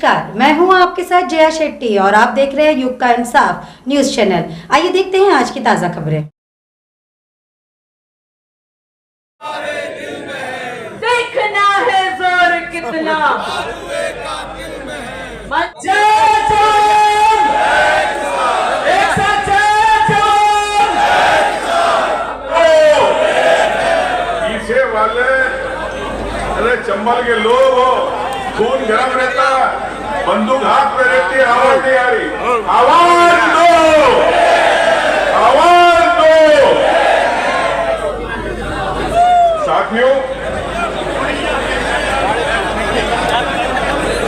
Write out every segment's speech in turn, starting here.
नमस्कार, मैं हूं आपके साथ जया शेट्टी और आप देख रहे हैं युग का इंसाफ न्यूज चैनल। आइए देखते हैं आज की ताजा खबरें। देखना है जोर कितना पीछे वाले अरे चंबल के लोग हो, खून गर्म रहता है, बंदूक हाथ में रहती है, आवाज नहीं आ रही। आवाज दो, आवाज दो। साथियों,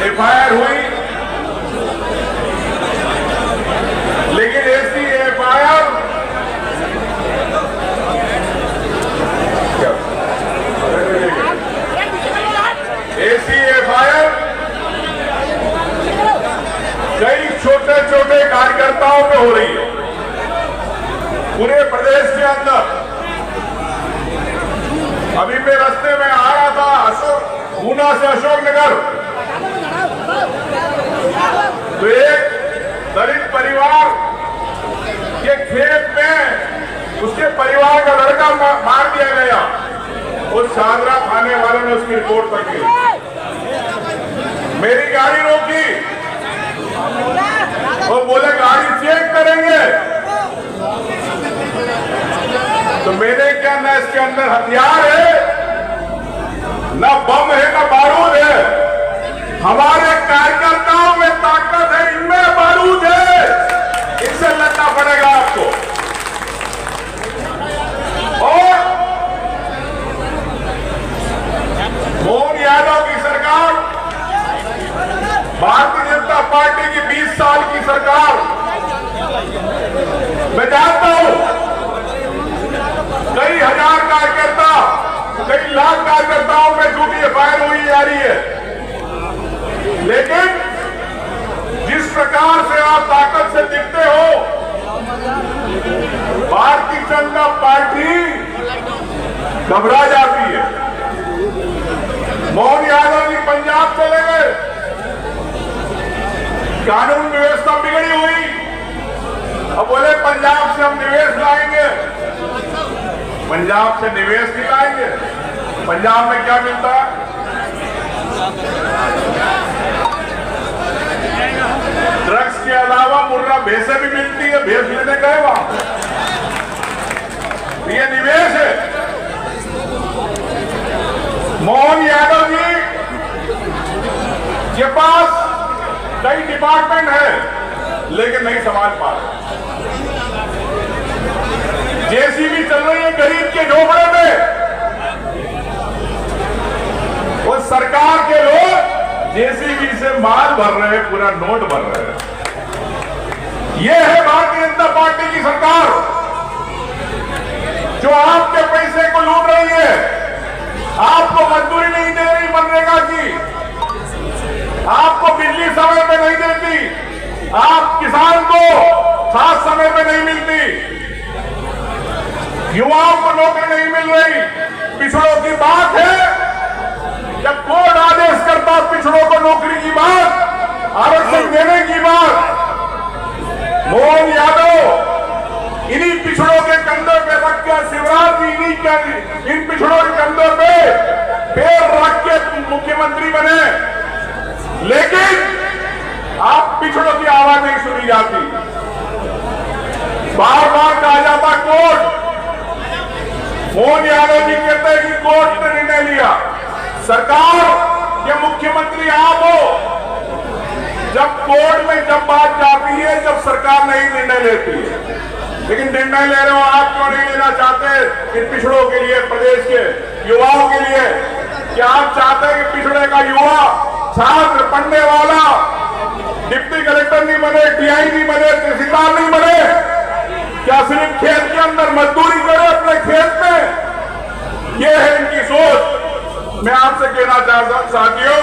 एफआईआर हुई, लेकिन ऐसी एफआईआर कई छोटे छोटे कार्यकर्ताओं पे हो रही है पूरे प्रदेश के अंदर। अभी मैं रास्ते में आ रहा था ऊना से अशोकनगर, तो एक दलित परिवार के खेत में उसके परिवार का लड़का मार दिया गया और शाहदरा थाने वालों ने उसकी रिपोर्ट तक की। मेरी गाड़ी रोकी और बोले गाड़ी चेक करेंगे, तो मैंने क्या, ना इसके अंदर हथियार है, ना बम है, ना बारूद है। हमारे कार्यकर्ताओं में ताकत है, इनमें बारूद है, इनसे लड़ना पड़ेगा आपको। और मोहन यादव की सरकार, भारतीय जनता पार्टी की 20 साल की सरकार, मैं जानता हूं कई हजार कार्यकर्ता, कई लाख कार्यकर्ताओं में झूठी एफआईआर हुई जा रही है, लेकिन जिस प्रकार से आप ताकत से दिखते हो, भारतीय जनता पार्टी घबरा जाती है। मोहन यादव जी पंजाब चले गए, कानून व्यवस्था बिगड़ी हुई, अब बोले पंजाब से हम निवेश लाएंगे। पंजाब से निवेश नहीं लाएंगे, पंजाब में क्या मिलता है? ड्रग्स के अलावा मुर्रा भैंसे भी मिलती है, भैंस लेने गए वहां, ये निवेश है। मोहन यादव जी के पास कई डिपार्टमेंट है, लेकिन नहीं संभाल पा रहे। जेसीबी चल रही है गरीब के झोपड़े में, और सरकार के लोग जेसीबी से माल भर रहे हैं, पूरा नोट भर रहे हैं। यह है भारतीय जनता पार्टी की सरकार, जो आपके पैसे को लूट रही है, आपको मजदूरी नहीं दे रही मनरेगा की, आपको बिजली समय पे नहीं देती, आप किसान को खास समय पे नहीं मिलती, युवाओं को नौकरी नहीं मिल रही। पिछड़ों की बात है, जब कोर्ट आदेश करता पिछड़ों को नौकरी की बात, आरक्षण देने की बात, मोहन यादव इन्हीं पिछड़ों के कंधों पे रख के, शिवराज जी इन पिछड़ों के कंधों पे पैर रख के मुख्यमंत्री बने, लेकिन आप पिछड़ों की आवाज नहीं सुनी जाती। बार बार कहा जाता कोर्ट, मोहन यादव जी कहते हैं कि कोर्ट ने निर्णय लिया। सरकार के मुख्यमंत्री आप हो, जब कोर्ट में जब बात जाती है, जब सरकार नहीं निर्णय लेती है, लेकिन निर्णय ले रहे हो आप, क्यों नहीं लेना चाहते इन पिछड़ों के लिए, प्रदेश के युवाओं के लिए? क्या आप चाहते हैं कि पिछड़े का युवा, छात्र, पढ़ने वाला डिप्टी कलेक्टर नहीं बने, टीआई नहीं बने, तहसीलदार नहीं बने? क्या सिर्फ खेत के अंदर मजदूरी करे अपने खेत में? यह है इनकी सोच। मैं आपसे कहना चाहता हूं साथियों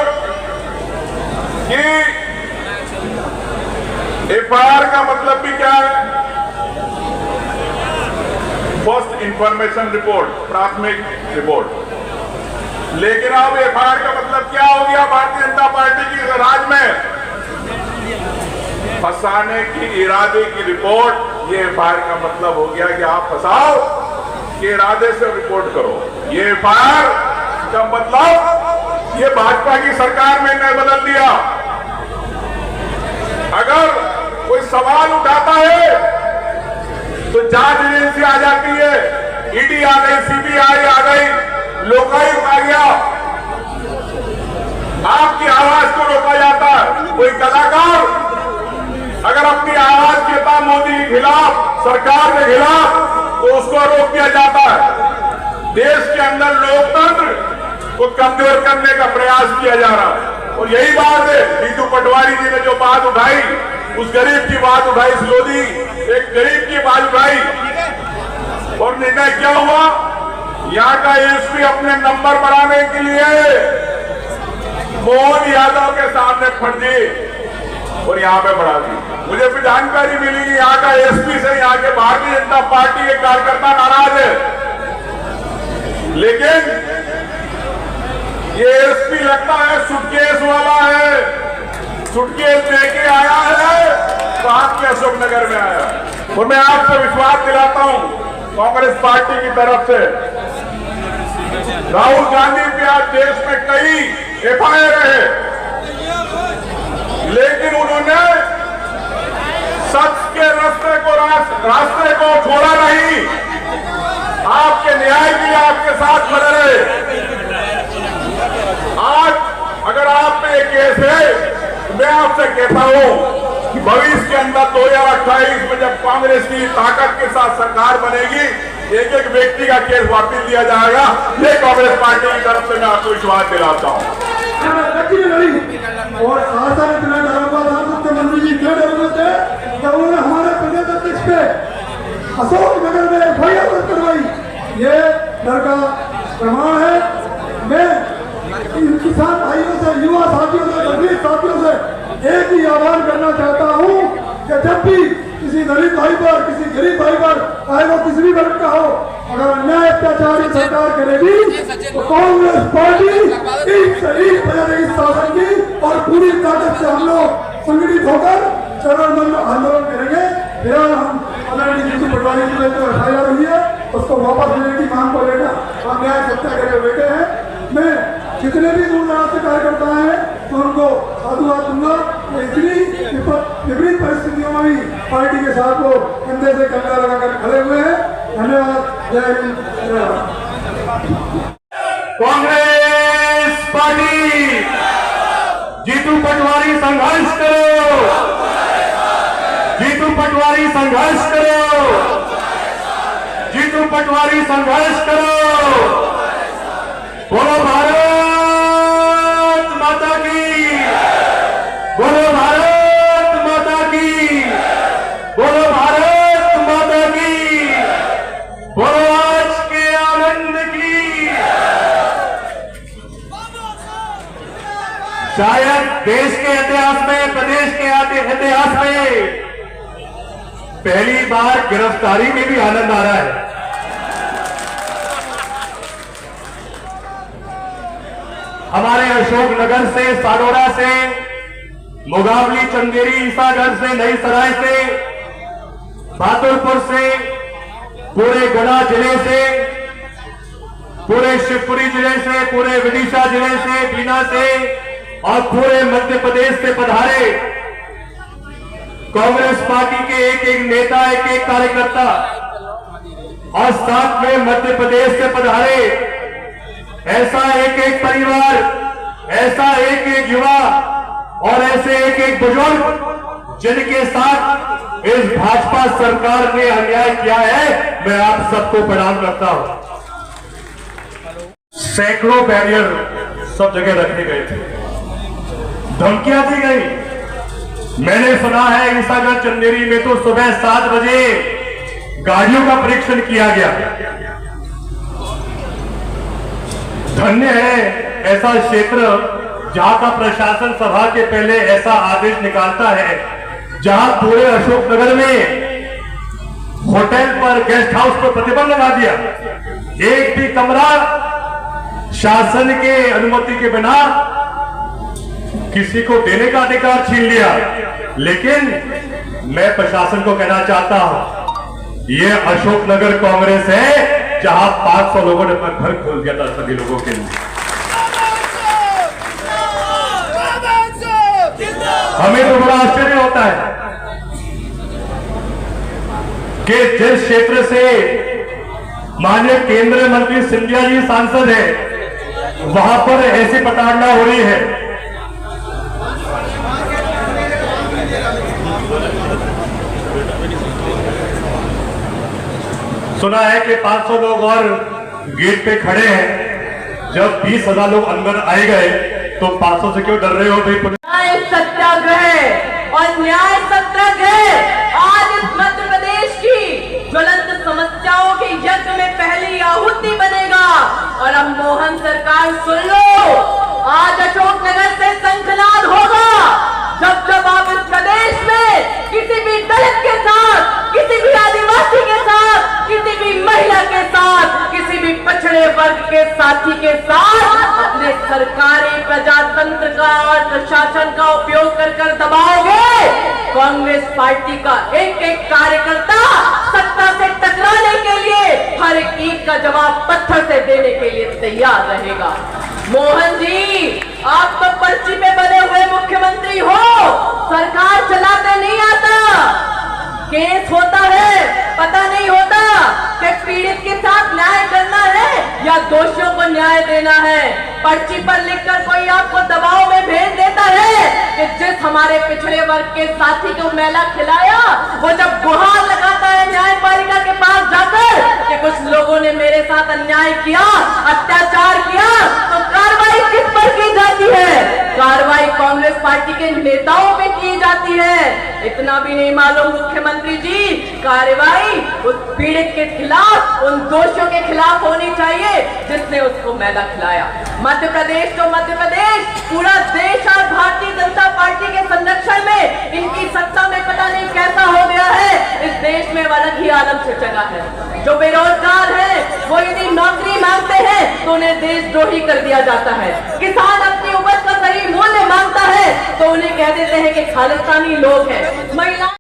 कि एफआईआर का मतलब भी क्या है? फर्स्ट इंफॉर्मेशन रिपोर्ट, प्राथमिक रिपोर्ट। लेकिन अब एफआईआर का मतलब क्या हो गया भारतीय जनता पार्टी की राज में? फंसाने की इरादे की रिपोर्ट, ये एफआईआर का मतलब हो गया कि आप फंसाओ के इरादे से रिपोर्ट करो। ये एफआईआर का मतलब ये भाजपा की सरकार में ने बदल दिया। अगर कोई सवाल उठाता है तो जांच एजेंसी आ जाती है, ईडी आ गई, सीबीआई आ गई, लोकायुक्त आ गया, आपकी आवाज को रोका जाता है। कोई कलाकार अगर अपनी आवाज देता मोदी के खिलाफ, सरकार के खिलाफ, तो उसको रोक दिया जाता है। देश के अंदर लोकतंत्र को कमजोर करने का प्रयास किया जा रहा है। और यही बात है, जीतू पटवारी जी ने जो बात उठाई, उस गरीब की बात उठाई, इस लोधी एक गरीब की बात उठाई, और निर्णय क्या हुआ, यहाँ का एसपी अपने नंबर बढ़ाने के लिए मोहन यादव के सामने फर्जी और यहाँ पे बढ़ा दी। मुझे भी जानकारी मिली कि यहाँ का एसपी से यहाँ के भारतीय जनता पार्टी के कार्यकर्ता नाराज है, लेकिन ये एसपी लगता है सुटकेस वाला है, सुटकेस लेके आया है, कहाँ के अशोकनगर में आया। और मैं आपको विश्वास दिलाता हूं कांग्रेस पार्टी की तरफ से, राहुल गांधी पे आज देश में कई एफआईआर है, लेकिन उन्होंने सच के रास्ते को छोड़ा नहीं। आपके न्याय के लिए आपके साथ खड़े रहे। आज अगर आप पे एक केस है, मैं आपसे कहता हूं कि भविष्य के अंदर 2028 में जब कांग्रेस की ताकत के साथ सरकार बनेगी, एक एक व्यक्ति का केस वापस लिया जाएगा। ये कांग्रेस पार्टी की तरफ से मैं आपको विश्वास दिलाता हूं। और शासन इतना डरा हुआ था, मुख्यमंत्री जी क्यों डर रहे थे, जब उन्होंने हमारे प्रदेश अध्यक्ष पे अशोकनगर में एफआईआर करवाई। ये डर का प्रमाण है। मैं इन किसान भाइयों से, युवा साथियों से, दलित साथियों से एक ही आह्वान करना चाहता हूँ कि जब भी किसी दलित भाई पर, किसी गरीब भाई पर, चाहे वो किसी भी वर्ग का हो, अगर अन्याय अत्याचार की सरकार करेगी तो कांग्रेस पार्टी एक बजाय इस शासन की और पूरी ताकत से हम लोग संगठित होकर चरणबद्ध आंदोलन करेंगे। फिलहाल हम आदरणीय जीतू पटवारी जी में जो एफआईआर हुई है उसको वापस लेने की मांग को लेकर हम न्याय सत्या करके बैठे हैं। मैं जितने भी दूर दराज से कार्यकर्ता हैं तो उनको साधुवाद दूंगा। इतनी विपरीत परिस्थितियों में भी पार्टी के साथ वो कंधे से कंधा लगाकर खड़े हुए हैं। धन्यवाद। जय हिंद, जय भारत। कांग्रेस पार्टी, जीतू पटवारी संघर्ष करो, जीतू पटवारी संघर्ष करो, जीतू पटवारी संघर्ष करो। बोलो भारत माता की, बोलो भारत माता की, बोलो भारत माता की, बोलो आज के आनंद की। शायद देश के इतिहास में, प्रदेश के इतिहास में पहली बार गिरफ्तारी में भी आनंद आ रहा है। हमारे अशोकनगर से, सारोड़ा से, मुगावली, चंदेरी, ईसागढ़ से, नई सराय से, बहादुरपुर से, पूरे गुना जिले से, पूरे शिवपुरी जिले से, पूरे विदिशा जिले से, बीना से और पूरे मध्य प्रदेश से पधारे कांग्रेस पार्टी के एक एक नेता, एक एक कार्यकर्ता और साथ में मध्य प्रदेश से पधारे ऐसा एक एक परिवार, ऐसा एक एक युवा और ऐसे एक एक बुजुर्ग जिनके साथ इस भाजपा सरकार ने अन्याय किया है, मैं आप सबको प्रणाम करता हूं। सैकड़ों बैरियर सब जगह रखे गए थे, धमकियां दी गई। मैंने सुना है ईसागढ़ चंदेरी में तो सुबह 7 बजे गाड़ियों का परीक्षण किया गया। धन्य है ऐसा क्षेत्र जहां का प्रशासन सभा के पहले ऐसा आदेश निकालता है, जहां पूरे अशोकनगर में होटल पर, गेस्ट हाउस पर प्रतिबंध लगा दिया। एक भी कमरा शासन के अनुमति के बिना किसी को देने का अधिकार छीन लिया। लेकिन मैं प्रशासन को कहना चाहता हूं, ये अशोकनगर कांग्रेस है जहां 500 लोगों ने अपना घर खोल दिया था सभी लोगों के लिए। हमें तो बड़ा आश्चर्य होता है कि जिस क्षेत्र से माननीय केंद्रीय मंत्री सिंधिया जी सांसद है, वहां पर ऐसी प्रताड़ना हो रही है। सुना है कि 500 लोग और गेट पे खड़े हैं। जब 20,000 लोग अंदर आए गए तो 500 से क्यों डर रहे हो भाई? न्याय सत्याग्रह और न्याय सत्याग्रह आज इस मध्य प्रदेश की ज्वलंत समस्याओं के यज्ञ में पहली आहुति बनेगा। और अब मोहन सरकार सुन लो, आज अशोकनगर से शंखनाद होगा जब जब आप इस प्रदेश में किसी भी दलित के साथ, किसी भी आदिवासी के साथ, किसी भी महिला के साथ, किसी भी पिछड़े वर्ग के साथी के साथ अपने सरकारी प्रजातंत्र का और प्रशासन का उपयोग कर दबाओगे। कांग्रेस पार्टी का एक एक कार्यकर्ता सत्ता से टकराने के लिए हर एक ईंट का जवाब पत्थर से देने के लिए तैयार रहेगा। मोहन जी, आप तो पर्ची पे बने हुए मुख्यमंत्री हो, सरकार चलाते नहीं आता। केस होता है, पता नहीं होता कि पीड़ित के साथ न्याय करना है या दोषियों को न्याय देना है। पर्ची पर लिखकर कोई आपको दबाव में भेज देता है कि जिस हमारे पिछड़े वर्ग के साथी को मेला खिलाया, वो जब गुहार लगाता है न्यायपालिका के पास जाकर कि कुछ लोगों ने मेरे साथ अन्याय किया, अत्याचार किया, तो कार्रवाई किस पर की जाती है? कार्रवाई कांग्रेस पार्टी के नेताओं पे की जाती है। इतना भी नहीं मालूम मुख्यमंत्री जी, कार्रवाई उस पीड़ित के खिलाफ, उन दोषियों के खिलाफ होनी चाहिए जिसने उसको मैला खिलाया। मध्य प्रदेश तो मध्य प्रदेश, पूरा देश और भारतीय जनता पार्टी के संरक्षण में, इनकी सत्ता में पता नहीं कैसा हो गया है। इस देश में अलग ही आलम से जगह है। जो बेरोजगार है वो यदि नौकरी मांगते हैं तो उन्हें देशद्रोही कर दिया जाता है। किसान अपनी उपज का सही मूल्य मांगता है तो उन्हें कह देते हैं कि खालिस्तानी लोग हैं। महिला